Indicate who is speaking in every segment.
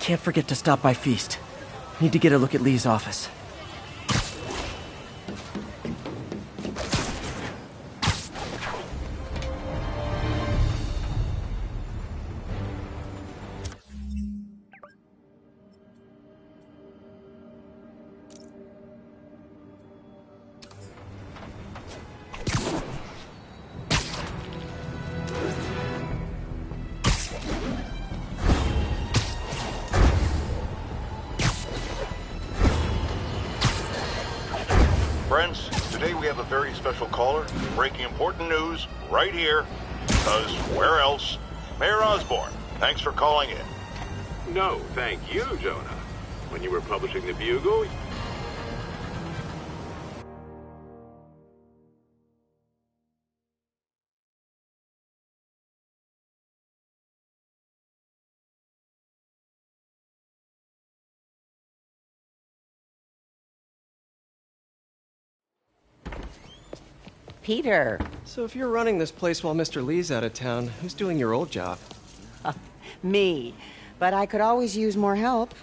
Speaker 1: Can't forget to stop by Feast. Need to get a look at Lee's office.
Speaker 2: Friends, today we have a very special caller breaking important news right here. Because where else? Mayor Osborne, thanks for calling in.
Speaker 3: No, thank you, Jonah. When you were publishing the Bugle...
Speaker 4: Peter.
Speaker 1: So if you're running this place while Mr. Lee's out of town, who's doing your old job?
Speaker 4: Me. But I could always use more help.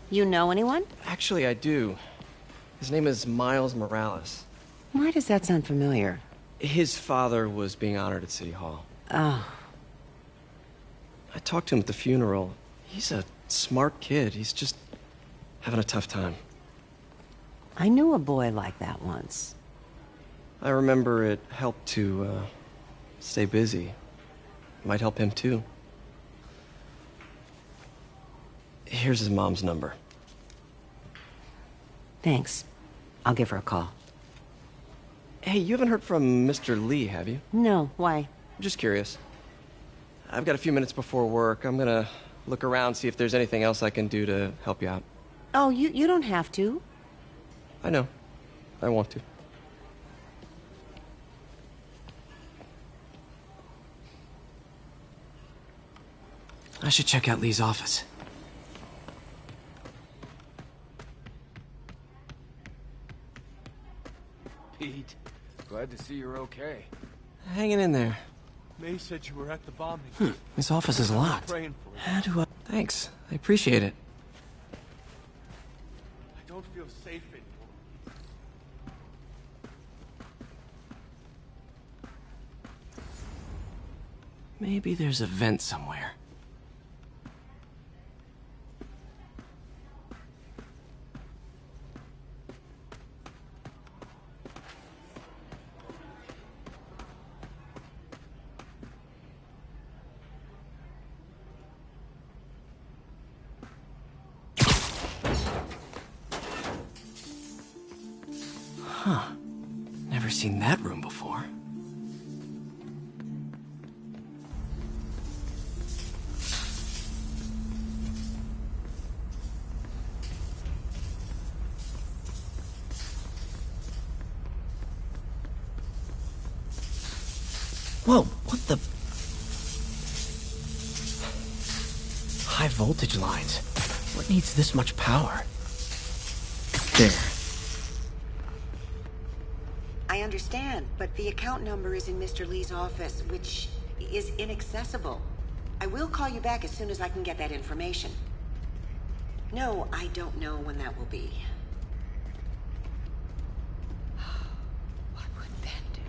Speaker 4: You know anyone?
Speaker 1: Actually, I do. His name is Miles Morales.
Speaker 4: Why does that sound familiar?
Speaker 1: His father was being honored at City Hall.
Speaker 4: Oh.
Speaker 1: I talked to him at the funeral. He's a smart kid. He's just having a tough time.
Speaker 4: I knew a boy like that once.
Speaker 1: I remember it helped to, stay busy. Might help him, too. Here's his mom's number.
Speaker 4: Thanks. I'll give her a call.
Speaker 1: Hey, you haven't heard from Mr. Lee, have you?
Speaker 4: No, why?
Speaker 1: Just curious. I've got a few minutes before work. I'm gonna look around, see if there's anything else I can do to help you out.
Speaker 4: Oh, you don't have to.
Speaker 1: I know. I want to. I should check out Lee's office.
Speaker 5: Pete, glad to see you're okay.
Speaker 1: Hanging in there.
Speaker 5: May said you were at the bombing.
Speaker 1: His office is locked.
Speaker 5: Praying for you.
Speaker 1: How do I... Thanks. I appreciate it.
Speaker 5: I don't feel safe anymore.
Speaker 1: Maybe there's a vent somewhere. Huh. Never seen that room before. Whoa, what the... High voltage lines. What needs this much power? There.
Speaker 4: I understand, but the account number is in Mr. Lee's office, which is inaccessible. I will call you back as soon as I can get that information. No, I don't know when that will be. What would Ben do?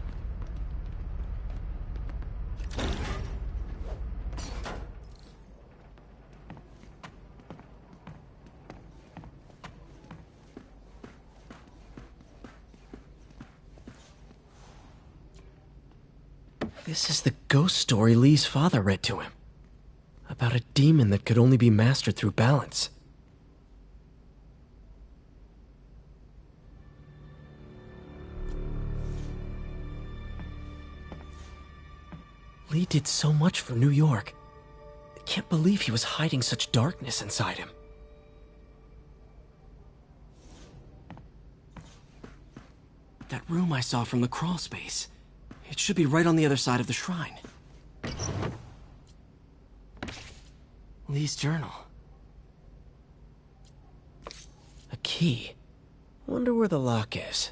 Speaker 1: This is the ghost story Lee's father read to him. About a demon that could only be mastered through balance. Lee did so much for New York. I can't believe he was hiding such darkness inside him. That room I saw from the crawl space. It should be right on the other side of the shrine. Lee's journal. A key. Wonder where the lock is.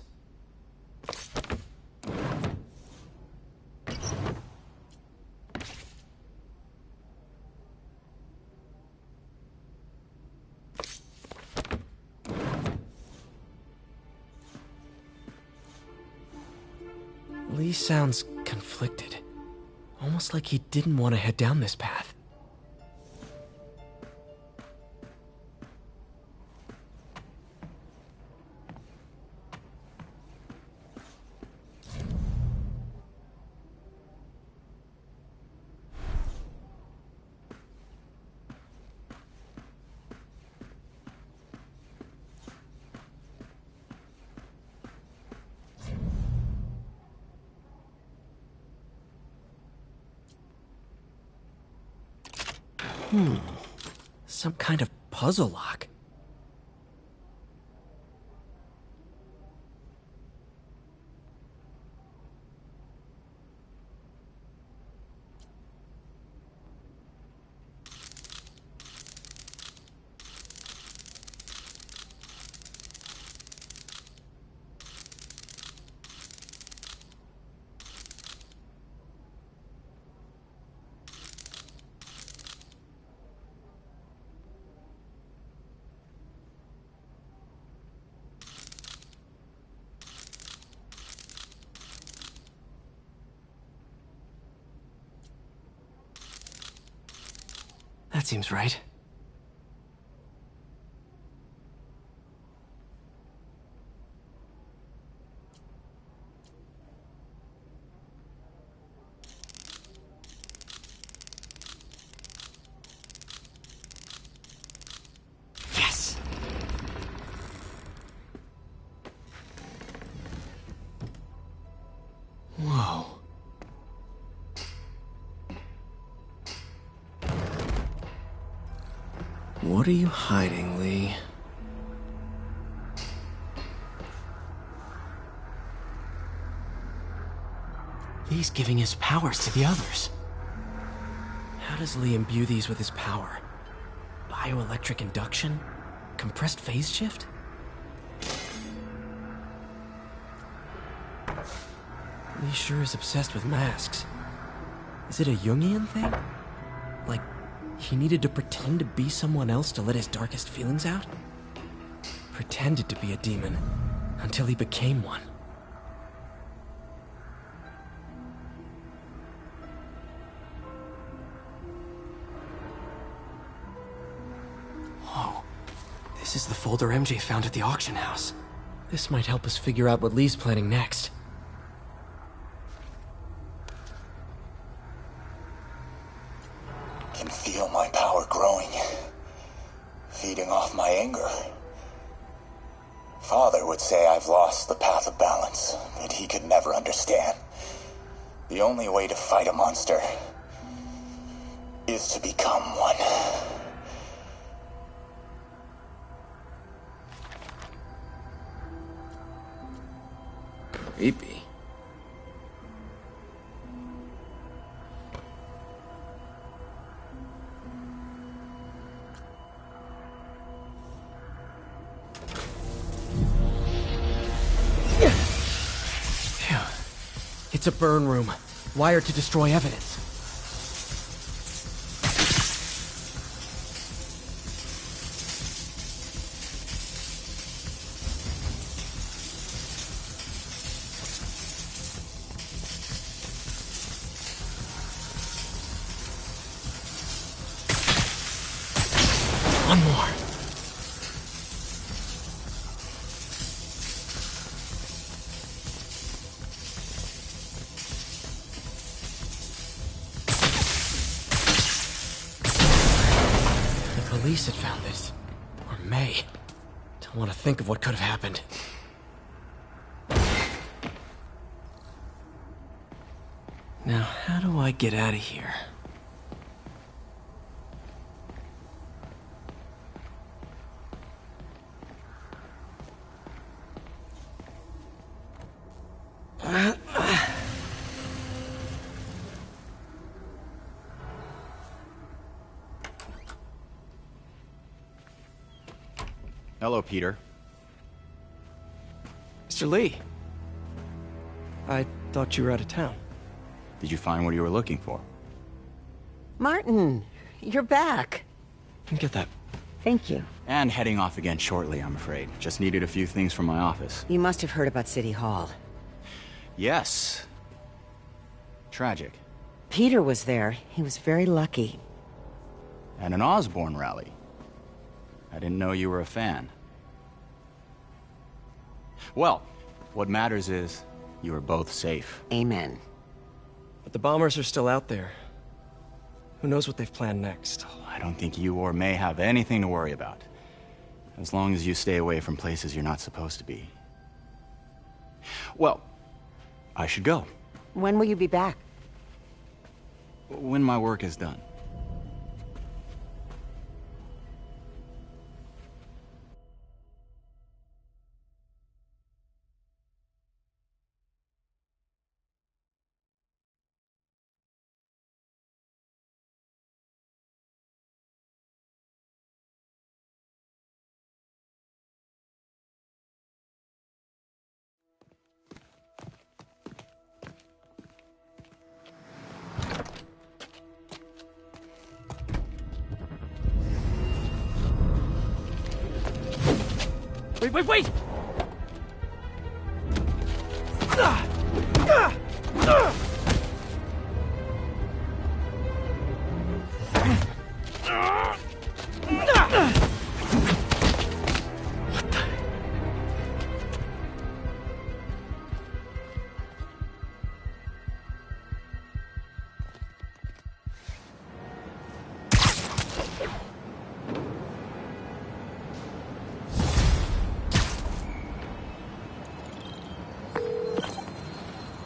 Speaker 1: Lee sounds conflicted. Almost like he didn't want to head down this path. Some kind of puzzle lock. That seems right. Yes! Whoa. What are you hiding, Lee? Lee's giving his powers to the others. How does Lee imbue these with his power? Bioelectric induction? Compressed phase shift? Lee sure is obsessed with masks. Is it a Jungian thing? Like, he needed to pretend to be someone else to let his darkest feelings out? Pretended to be a demon until he became one. Whoa. This is the folder MJ found at the auction house. This might help us figure out what Lee's planning next.
Speaker 6: Can feel my power growing, feeding off my anger. Father would say I've lost the path of balance, but he could never understand. The only way to fight a monster is to become one.
Speaker 1: Creepy. It's a burn room, wired to destroy evidence. One more. Police had found this. Or May. Don't want to think of what could have happened. Now, how do I get out of here?
Speaker 7: Hello, Peter.
Speaker 1: Mr. Lee. I thought you were out of town.
Speaker 7: Did you find what you were looking for?
Speaker 4: Martin, you're back.
Speaker 1: Get that.
Speaker 4: Thank you.
Speaker 7: And heading off again shortly, I'm afraid. Just needed a few things from my office.
Speaker 4: You must have heard about City Hall.
Speaker 7: Yes. tragic.
Speaker 4: Peter was there. He was very lucky.
Speaker 7: At an Osborn rally. I didn't know you were a fan. Well, what matters is you are both safe.
Speaker 4: Amen.
Speaker 1: But the bombers are still out there. Who knows what they've planned next?
Speaker 7: I don't think you or May have anything to worry about. As long as you stay away from places you're not supposed to be. Well, I should go.
Speaker 4: When will you be back?
Speaker 7: When my work is done.
Speaker 1: Wait!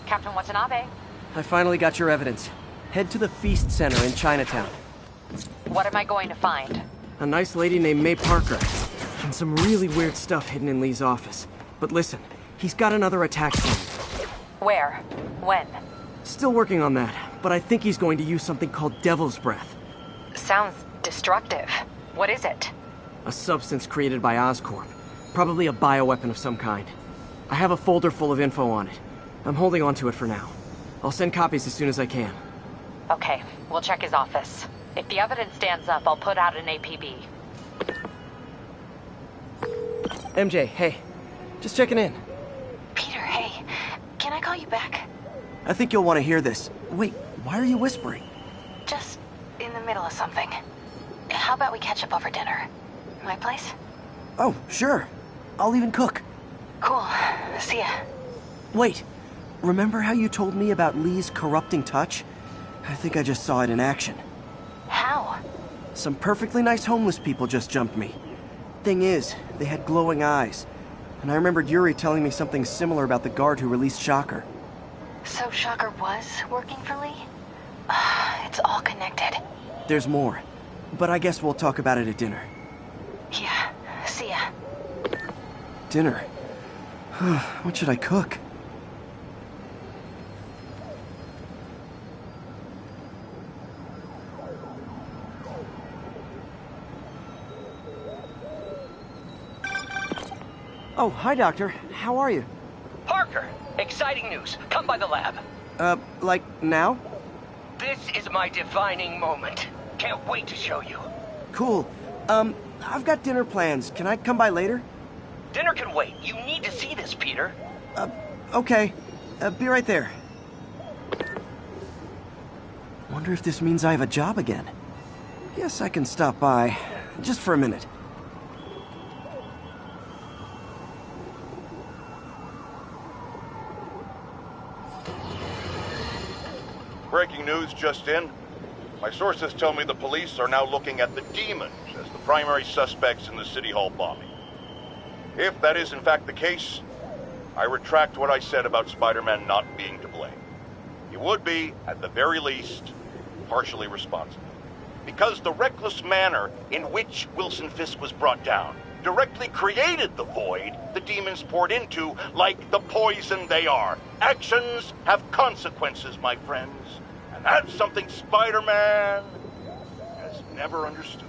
Speaker 8: Captain Watanabe,
Speaker 1: I finally got your evidence. Head to the Feast Center in Chinatown.
Speaker 8: what am I going to find?
Speaker 1: A nice lady named May Parker. And some really weird stuff hidden in Lee's office. But listen, he's got another attack planned.
Speaker 8: Where? When?
Speaker 1: Still working on that, but I think he's going to use something called Devil's Breath.
Speaker 8: Sounds destructive. What is it?
Speaker 1: A substance created by Oscorp. Probably a bioweapon of some kind. I have a folder full of info on it. I'm holding on to it for now. I'll send copies as soon as I can.
Speaker 8: Okay, we'll check his office. If the evidence stands up, I'll put out an APB.
Speaker 1: MJ, hey. Just checking in.
Speaker 8: Peter, hey. Can I call you back?
Speaker 1: I think you'll want to hear this. Wait, why are you whispering?
Speaker 8: Just in the middle of something. How about we catch up over dinner? My place?
Speaker 1: Oh, sure. I'll even cook.
Speaker 8: Cool. See ya.
Speaker 1: Wait. Remember how you told me about Lee's corrupting touch? I think I just saw it in action.
Speaker 8: How?
Speaker 1: Some perfectly nice homeless people just jumped me. Thing is, they had glowing eyes. And I remembered Yuri telling me something similar about the guard who released Shocker.
Speaker 8: So Shocker was working for Lee? It's all connected.
Speaker 1: There's more. But I guess we'll talk about it at dinner.
Speaker 8: Yeah. See ya.
Speaker 1: Dinner? What should I cook? Oh, hi, Doctor. How are you?
Speaker 9: Parker, exciting news. Come by the lab.
Speaker 1: Like now?
Speaker 9: This is my defining moment. Can't wait to show you.
Speaker 1: Cool. I've got dinner plans. Can I come by later?
Speaker 9: Dinner can wait. You need to see this, Peter.
Speaker 1: Okay. Be right there. Wonder if this means I have a job again. Guess I can stop by. Just for a minute.
Speaker 2: Breaking news just in. My sources tell me the police are now looking at the demons as the primary suspects in the City Hall bombing. If that is in fact the case, I retract what I said about Spider-Man not being to blame. He would be, at the very least, partially responsible. Because the reckless manner in which Wilson Fisk was brought down directly created the void the demons poured into, like the poison they are. Actions have consequences, my friends. And that's something Spider-Man has never understood.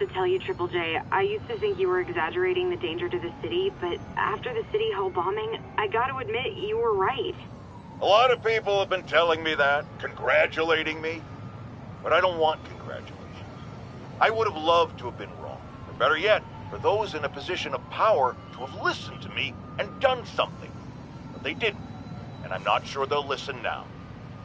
Speaker 10: to tell you, Triple J, I used to think you were exaggerating the danger to the city, but after the City Hall bombing, I gotta admit, you were right.
Speaker 2: A lot of people have been telling me that, congratulating me, but I don't want congratulations. I would have loved to have been wrong, or better yet, for those in a position of power to have listened to me and done something. But they didn't, and I'm not sure they'll listen now.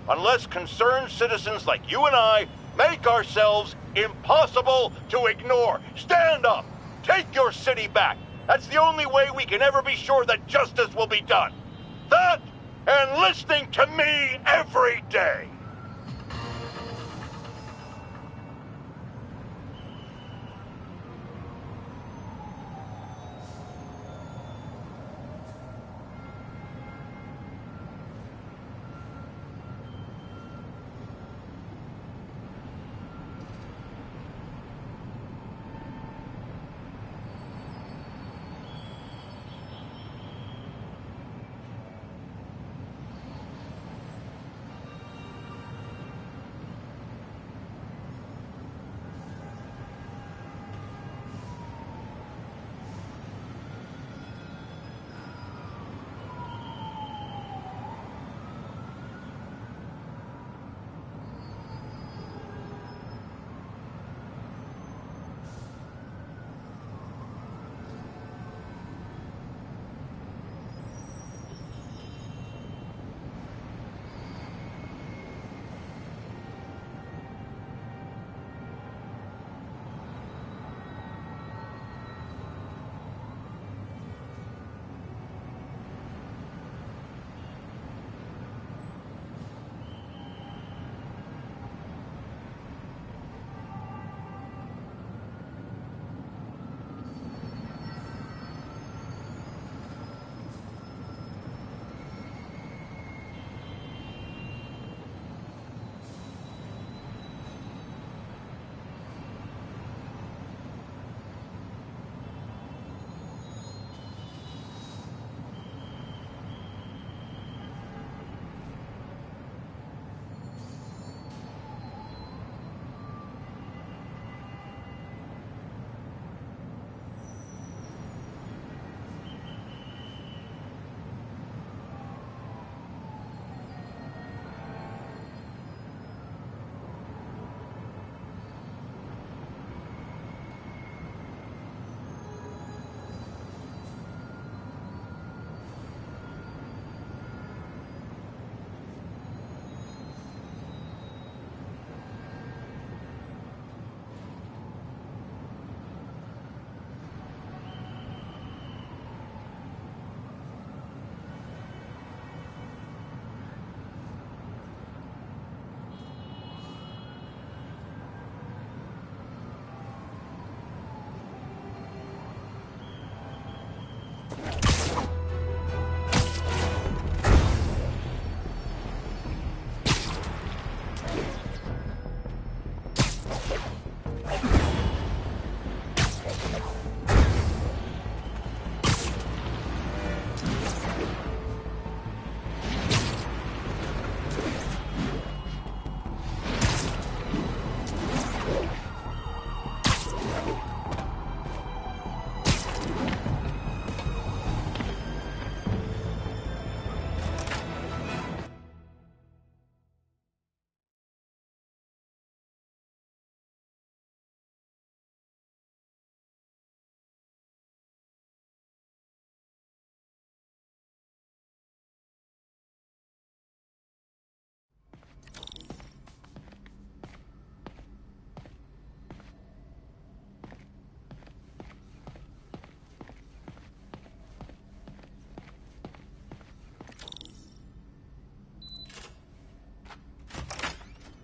Speaker 2: Unless concerned citizens like you and I make ourselves impossible to ignore. Stand up! Take your city back! That's the only way we can ever be sure that justice will be done. That, and listening to me every day!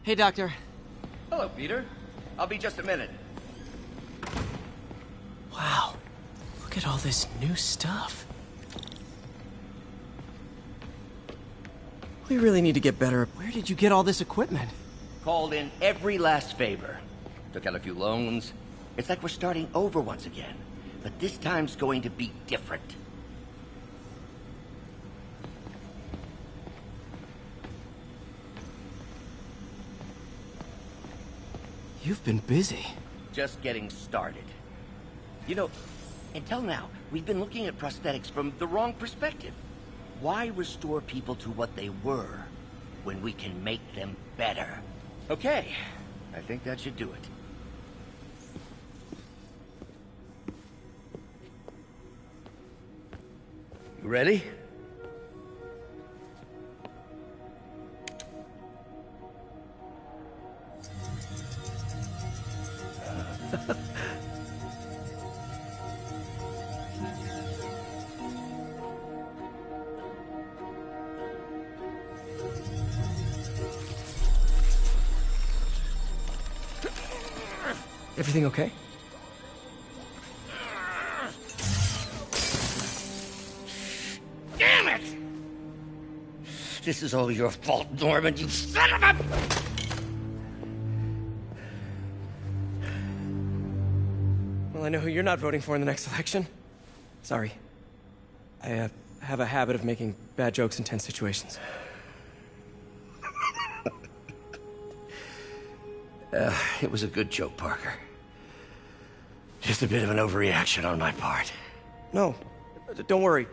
Speaker 1: Hey, Doctor.
Speaker 9: Hello, Peter. I'll be just a minute.
Speaker 1: Wow. Look at all this new stuff. We really need to get better. Where did you get all this equipment?
Speaker 9: Called in every last favor. Took out a few loans. It's like we're starting over once again. But this time's going to be different.
Speaker 1: You've been busy.
Speaker 9: just getting started. You know, until now, we've been looking at prosthetics from the wrong perspective. Why restore people to what they were when we can make them better? Okay, I think that should do it. You ready?
Speaker 1: Everything okay?
Speaker 9: Damn it! This is all your fault, Norman, you son of a...
Speaker 1: Well, I know who you're not voting for in the next election. Sorry. I have a habit of making bad jokes in tense situations.
Speaker 9: It was a good joke, Parker. Just a bit of an overreaction on my part.
Speaker 1: No, don't worry.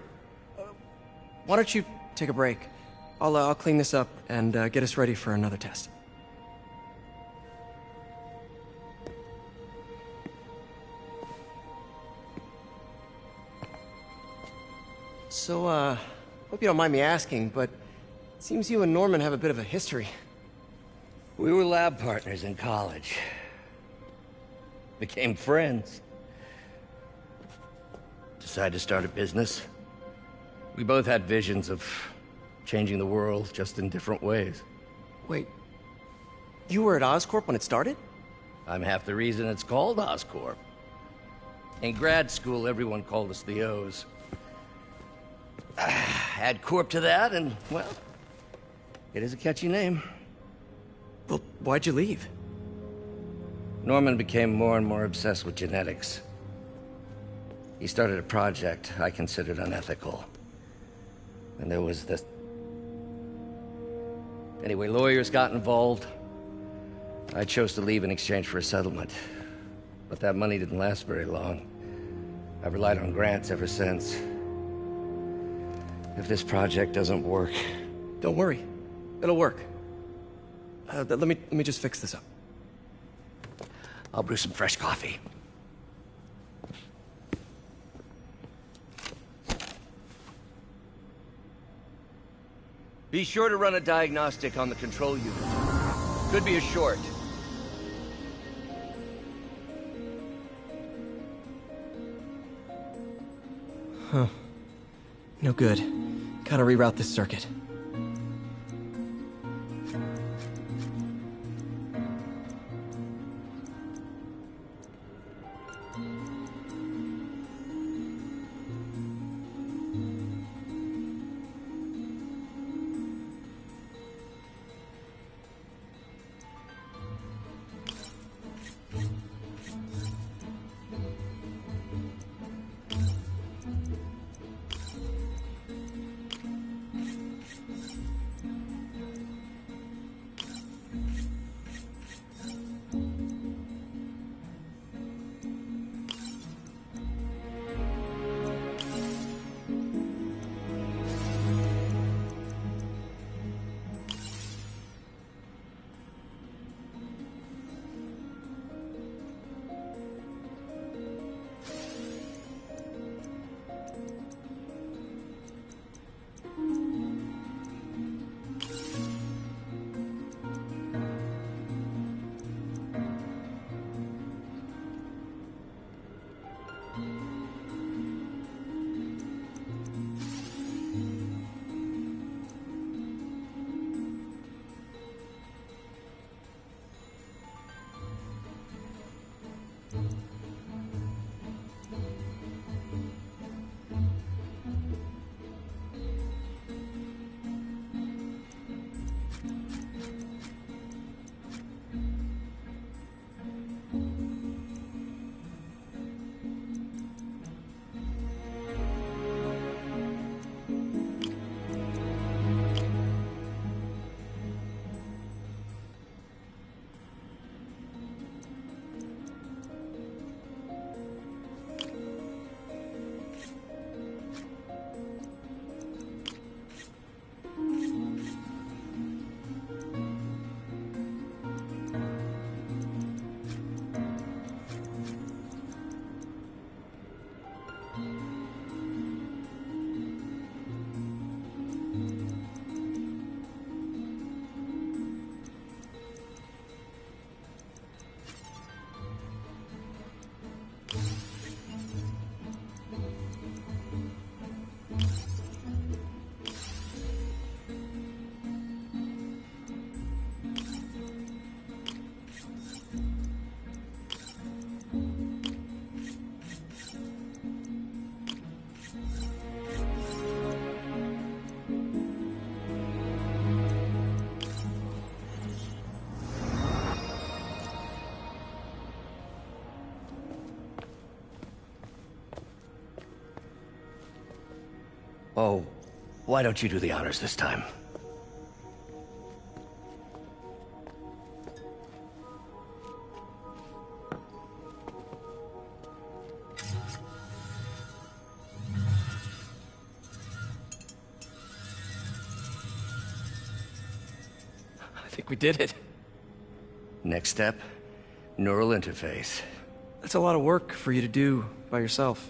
Speaker 1: Why don't you take a break? I'll clean this up and get us ready for another test. So, hope you don't mind me asking, but it seems you and Norman have a bit of a history.
Speaker 9: We were lab partners in college. Became friends. Decided to start a business. We both had visions of changing the world, just in different ways.
Speaker 1: Wait, you were at Oscorp when it started?
Speaker 9: I'm half the reason it's called Oscorp. In grad school, everyone called us the O's. Add Corp to that, and, well, it is a catchy name.
Speaker 1: Well, why'd you leave?
Speaker 9: Norman became more and more obsessed with genetics. He started a project I considered unethical. And there was this... Anyway, lawyers got involved. I chose to leave in exchange for a settlement. But that money didn't last very long. I've relied on grants ever since. If this project doesn't work...
Speaker 1: Don't worry. It'll work. Let me just fix this up.
Speaker 9: I'll brew some fresh coffee. Be sure to run a diagnostic on the control unit. Could be a short.
Speaker 1: Huh. No good. Gotta reroute this circuit.
Speaker 9: Oh, why don't you do the honors this time?
Speaker 1: I think we did it.
Speaker 9: Next step, neural interface.
Speaker 1: That's a lot of work for you to do by yourself.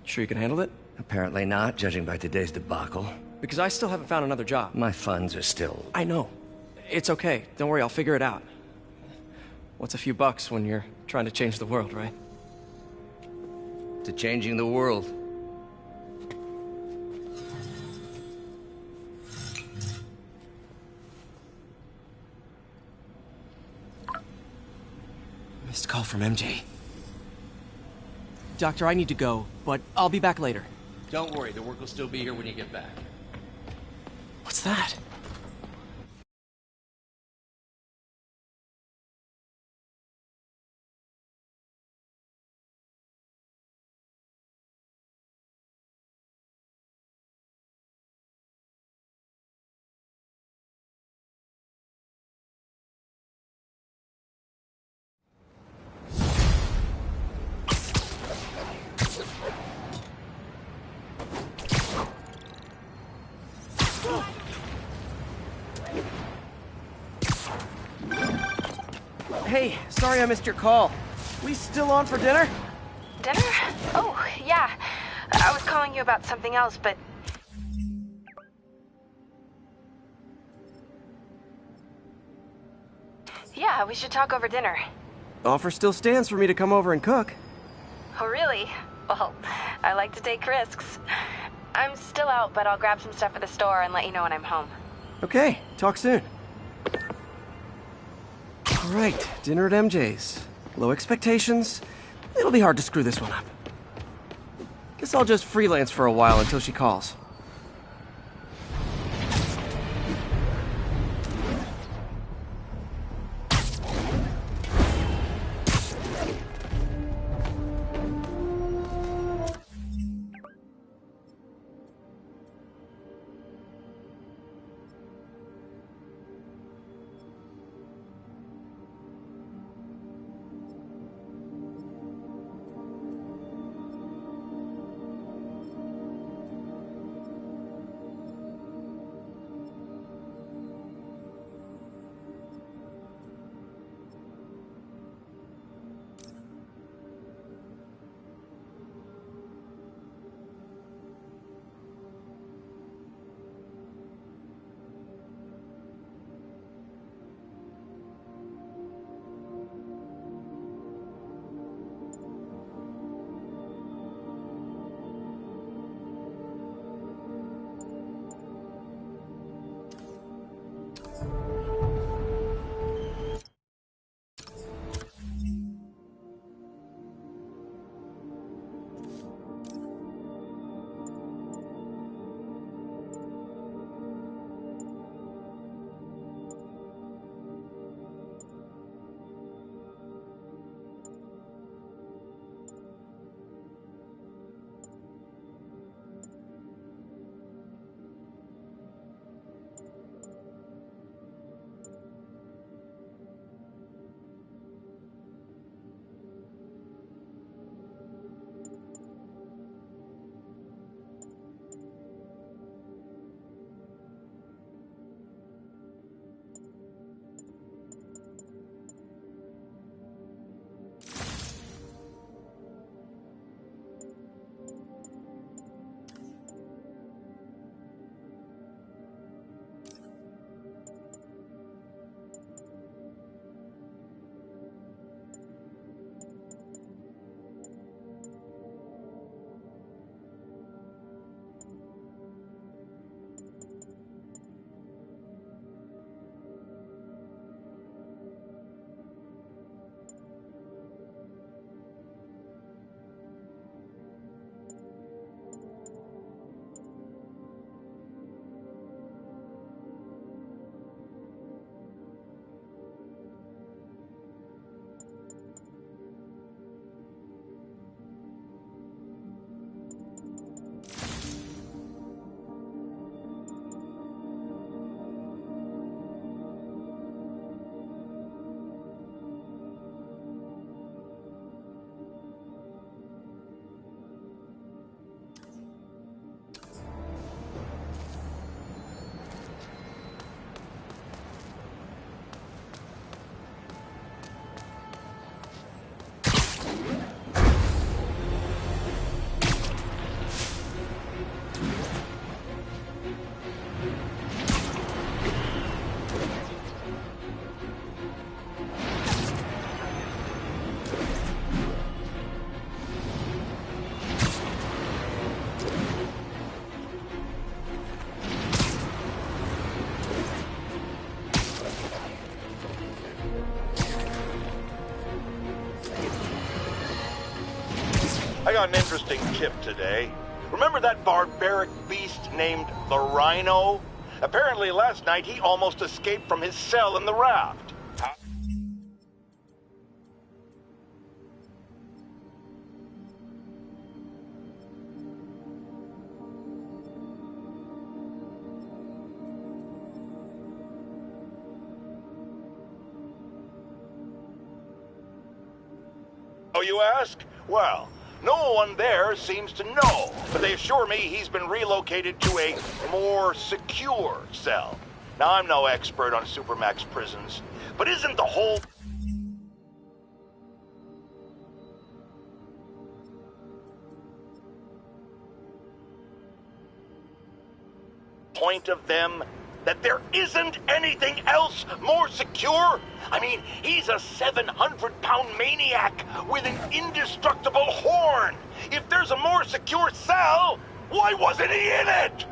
Speaker 1: Sure you can handle it?
Speaker 9: Apparently not, judging by today's debacle.
Speaker 1: Because I still haven't found another job.
Speaker 9: My funds are still...
Speaker 1: I know. It's okay. Don't worry, I'll figure it out. What's a few bucks when you're trying to change the world, right?
Speaker 9: to changing the world.
Speaker 1: Missed call from MJ. Doctor, I need to go, but I'll be back later.
Speaker 11: Don't worry, the work will still be here when you get back.
Speaker 1: What's that? Hey, sorry I missed your call. We still on for dinner?
Speaker 8: Dinner? Oh, yeah. I was calling you about something else, but... Yeah, we should talk over dinner.
Speaker 1: Offer still stands for me to come over and cook.
Speaker 8: Oh, really? Well, I like to take risks. I'm still out, but I'll grab some stuff at the store and let you know when I'm home.
Speaker 1: Okay, talk soon. All right, dinner at MJ's. Low expectations. It'll be hard to screw this one up. Guess I'll just freelance for a while until she calls.
Speaker 2: got an interesting tip today. Remember that barbaric beast named the Rhino? Apparently last night he almost escaped from his cell in the raft. Oh, you ask? Well, no one there seems to know, but they assure me he's been relocated to a more secure cell. Now, I'm no expert on Supermax prisons, but isn't the whole point of them that there isn't anything else more secure? I mean, he's a 700-pound maniac with an indestructible horn. If there's a more secure cell, why wasn't he in it?